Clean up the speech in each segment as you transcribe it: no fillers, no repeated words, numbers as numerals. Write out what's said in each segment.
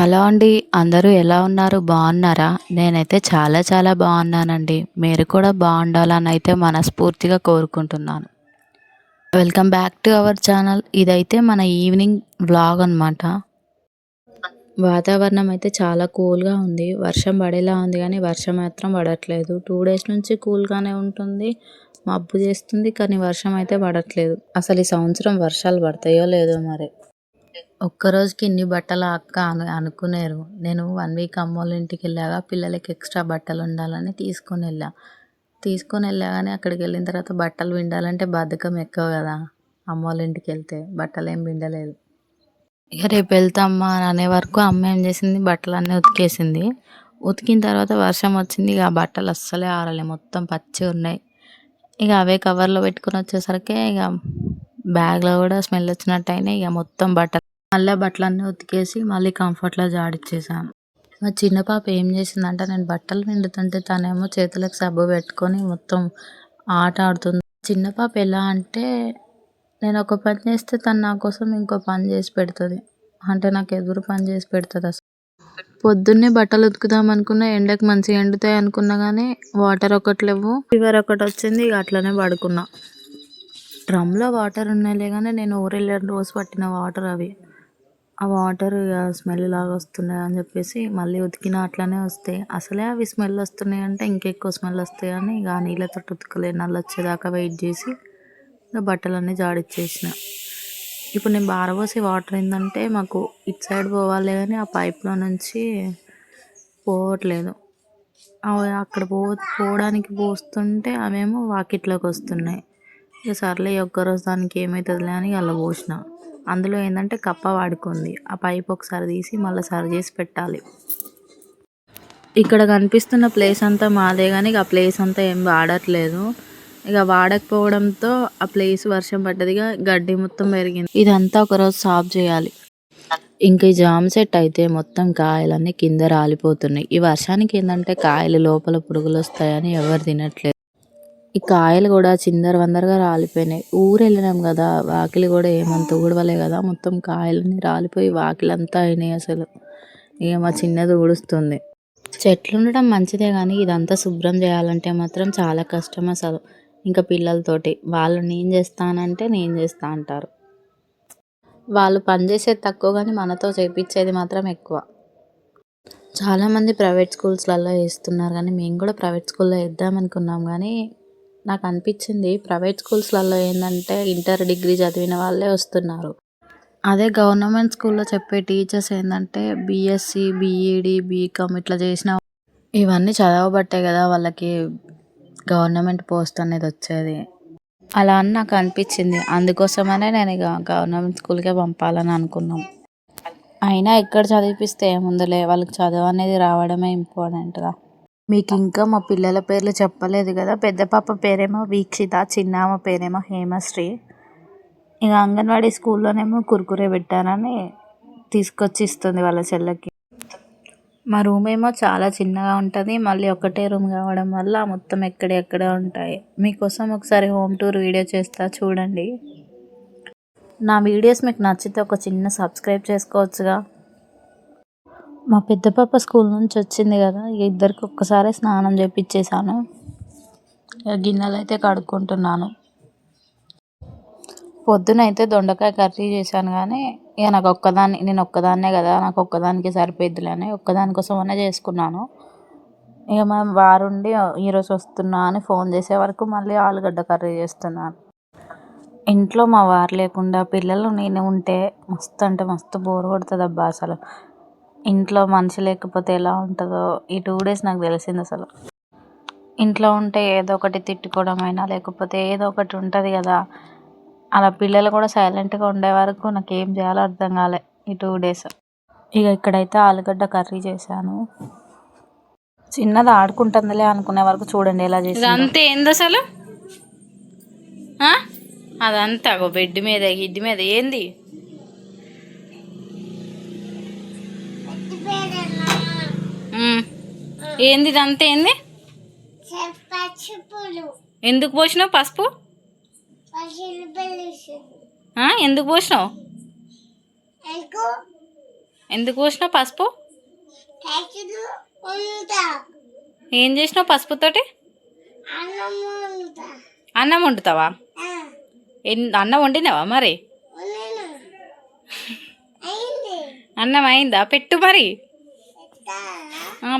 Hello అండి. అందరూ ఎలా ఉన్నారు? బాగున్నారా? నేనైతే చాలా చాలా బాగున్నానండి. మీరు కూడా బాగుండాలని అయితే మనస్ఫూర్తిగా కోరుకుంటున్నాను. Welcome back to our channel. ఇదైతే మన ఈవినింగ్ వ్లాగ్ అనమాట. వాతావరణం అయితే చాలా కూల్గా ఉంది. వర్షం పడేలా ఉంది కానీ వర్షం మాత్రం పడట్లేదు. 2 డేస్ నుంచి కూల్గానే ఉంటుంది. మబ్బు చేస్తుంది కానీ వర్షం అయితే పడట్లేదు. అసలు ఈ సంవత్సరం వర్షాలు పడతాయో లేదో మరి. ఒక్కరోజుకి ఇన్ని బట్టలా అక్క అనుకునేరు. నేను 1 వీక్ అమ్మోళ్ళ ఇంటికి వెళ్ళాక పిల్లలకి ఎక్స్ట్రా బట్టలు ఉండాలని తీసుకొని వెళ్ళా కానీ అక్కడికి వెళ్ళిన తర్వాత బట్టలు పిండాలంటే బద్ధకం ఎక్కువ కదా. అమ్మోళ్ళ ఇంటికి వెళ్తే బట్టలు ఏం పిండలేదు. ఇక రేపు వెళ్తామ్మా అని అనే వరకు అమ్మ ఏం చేసింది, బట్టలన్నీ ఉతికేసింది. ఉతికిన తర్వాత వర్షం వచ్చింది. ఇక ఆ బట్టలు అస్సలే ఆరలే, మొత్తం పచ్చి ఉన్నాయి. ఇక అవే కవర్లో పెట్టుకుని వచ్చేసరికి ఇక బ్యాగ్లో కూడా స్మెల్ వచ్చినట్టు అయినాయి. ఇక మొత్తం మళ్ళీ బట్టలన్నీ ఉతికేసి మళ్ళీ కంఫర్ట్లో జాడిచ్చేసాను. మా చిన్న పాప ఏం చేసిందంటే, నేను బట్టలు పిండుతుంటే తనేమో చేతులకు సబ్బు పెట్టుకొని మొత్తం ఆట ఆడుతుంది. చిన్న పాప ఎలా అంటే, నేను ఒక పని చేస్తే తను నా కోసం ఇంకో పని చేసి పెడుతుంది. అంటే నాకు ఎదురు పని చేసి పెడుతుంది. అసలు పొద్దున్నే బట్టలు ఉతుకుదాం అనుకున్నా, ఎండకు మంచిగా ఎండుతాయి అనుకున్నా కానీ వాటర్ ఒకటి లేవు, ఫీవర్ ఒకటి వచ్చింది. ఇక అట్లనే పడుకున్నా. డ్రమ్లో వాటర్ ఉన్నాయిలే కానీ నేను ఊరెళ్ళిన రోజు పట్టిన వాటర్ అవి. ఆ వాటర్ ఇక స్మెల్ లాగా వస్తున్నాయి అని చెప్పేసి మళ్ళీ ఉతికిన అట్లనే వస్తాయి. అసలే అవి స్మెల్ వస్తున్నాయి అంటే ఇంకెక్కువ స్మెల్ వస్తాయి అని ఇక నీళ్ళతో ఉతకలే, నల్ల వచ్చేదాకా వెయిట్ చేసి ఇక బట్టలన్నీ జాడిచ్చేసిన. ఇప్పుడు నేను బారబోసే వాటర్ ఏంటంటే, మాకు ఇటు సైడ్ పోవాలి కానీ ఆ పైప్లో నుంచి పోవట్లేదు. అవి అక్కడ పోవడానికి పోస్తుంటే అవేమో వాకిట్లోకి వస్తున్నాయి. ఇక సర్లే ఒక్కరోజు దానికి ఏమవుతుందిలే అని అలా పోసిన. అందులో ఏంటంటే కప్ప వాడుకుంది. ఆ పైప్ ఒకసారి తీసి మళ్ళీ సరి చేసి పెట్టాలి. ఇక్కడ కనిపిస్తున్న ప్లేస్ అంతా మాదే కానీ ఇక ఆ ప్లేస్ అంతా ఏం వాడట్లేదు. ఇక వాడకపోవడంతో ఆ ప్లేస్ వర్షం పడ్డదిగా గడ్డి మొత్తం పెరిగింది. ఇదంతా ఒకరోజు సాఫ్ చేయాలి. ఇంక ఈ జామ చెట్టు అయితే మొత్తం కాయలన్నీ కింద రాలిపోతున్నాయి. ఈ వర్షానికి ఏంటంటే కాయలు లోపల పురుగులు వస్తాయని ఎవరు తినట్లేదు. ఈ కాయలు కూడా చిందరవందరగా రాలిపోయినాయి. ఊరు వెళ్ళినాం కదా, వాకిలి కూడా ఏమంత ఊడవలే కదా, మొత్తం కాయలన్నీ రాలిపోయి వాకిలంతా అయినాయి అసలు. ఇక మా చిన్నది ఊడుస్తుంది. చెట్లు ఉండడం మంచిదే కానీ ఇదంతా శుభ్రం చేయాలంటే మాత్రం చాలా కష్టం అసలు. ఇంకా పిల్లలతోటి వాళ్ళు నేను చేస్తానంటే నేను చేస్తా అంటారు. వాళ్ళు పని చేసేది తక్కువ కానీ మనతో చేయించేది మాత్రం ఎక్కువ. చాలామంది ప్రైవేట్ స్కూల్స్లలో వేస్తున్నారు కానీ మేము కూడా ప్రైవేట్ స్కూల్లో వేద్దాం అనుకున్నాం కానీ నాకు అనిపించింది ప్రైవేట్ స్కూల్స్లలో ఏంటంటే ఇంటర్ డిగ్రీ చదివిన వాళ్ళే వస్తున్నారు. అదే గవర్నమెంట్ స్కూల్లో చెప్పే టీచర్స్ ఏంటంటే బీఎస్సీ, బీఈడి, బీకామ్ ఇట్లా చేసిన ఇవన్నీ చదవబట్టే కదా వాళ్ళకి గవర్నమెంట్ పోస్ట్ అనేది వచ్చేది. అలా అని నాకు అనిపించింది. అందుకోసమనే నేను ఇక గవర్నమెంట్ స్కూల్కే పంపాలని అనుకున్నాం. అయినా ఎక్కడ చదివిపిస్తే ఏముందలే, వాళ్ళకి చదువు అనేది రావడమే ఇంపార్టెంట్గా. మీకు ఇంకా మా పిల్లల పేర్లు చెప్పలేదు కదా. పెద్ద పాప పేరేమో వీక్షిత, చిన్నామ పేరేమో హేమశ్రీ. ఇక అంగన్వాడీ స్కూల్లోనేమో కుర్కురే పెట్టానని తీసుకొచ్చి ఇస్తుంది వాళ్ళ చెల్లెకి. మా రూమ్ ఏమో చాలా చిన్నగా ఉంటుంది. మళ్ళీ ఒకటే రూమ్ కావడం వల్ల మొత్తం ఎక్కడెక్కడ ఉంటాయి. మీకోసం ఒకసారి హోమ్ టూర్ వీడియో చేస్తా చూడండి. నా వీడియోస్ మీకు నచ్చితే ఒక చిన్న సబ్స్క్రైబ్ చేసుకోవచ్చుగా. మా పెద్ద పాప స్కూల్ నుంచి వచ్చింది కదా, ఇద్దరికి ఒక్కసారి స్నానం చేపించేసాను. గిన్నెలు అయితే కడుక్కుంటున్నాను. పొద్దునైతే దొండకాయ కర్రీ చేశాను కానీ ఇక నేను ఒక్కదాన్నే కదా, నాకు ఒక్కదానికి సరిపోద్దిలే అని ఒక్కదానికోసం అనే చేసుకున్నాను. ఇక మా వారుండి ఈరోజు వస్తున్నా అని ఫోన్ చేసే వరకు మళ్ళీ ఆలుగడ్డ కర్రీ చేస్తున్నాను. ఇంట్లో మా వారు లేకుండా పిల్లలు నేను ఉంటే మస్తు అంటే మస్తు బోర్ కొడుతుంది అబ్బా. అసలు ఇంట్లో మనిషి లేకపోతే ఎలా ఉంటుందో ఈ 2 days నాకు తెలిసింది. అసలు ఇంట్లో ఉంటే ఏదో ఒకటి తిట్టుకోవడం అయినా లేకపోతే ఏదో ఒకటి ఉంటుంది కదా, అలా పిల్లలు కూడా సైలెంట్గా ఉండే వరకు నాకు ఏం చేయాలో అర్థం కాలే ఈ 2 days. ఇక ఇక్కడైతే ఆలుగడ్డ కర్రీ చేశాను. చిన్నది ఆడుకుంటుందిలే అనుకునే వరకు చూడండి ఎలా చేసి. అంతే ఏంది అసలు, అదంతా బెడ్ మీద గిడ్డి మీద ఏంది, ఏంది ఇదంతా ఏంది, ఎందుకు పోసినావు పసుపు, ఎందుకు పోసినావు, ఎందుకు పోసినావు పసుపు? ఏం చేసినావు పసుపుతోటి? అన్నం వండుతావా? అన్నం వండినావా మరి? అన్నం అయిందా? పెట్టు మరి.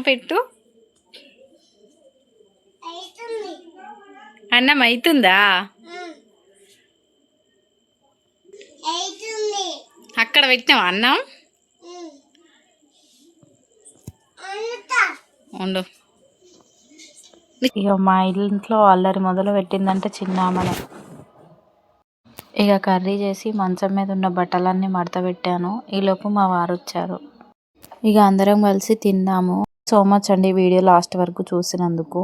పెట్టు. అన్నం అవుతుందా? అక్కడ పెట్టినావా అన్నం? ఉండు. ఇక మా ఇంట్లో అల్లరి మొదలు పెట్టిందంటే చిన్నామనే. ఇక కర్రీ చేసి మంచం మీద ఉన్న బట్టలన్నీ మడత పెట్టాను. ఈలోపు మా వారు వచ్చారు. ఇక అందరం కలిసి తిన్నాము. సో మచ్ అండి వీడియో లాస్ట్ వరకు చూసినందుకు.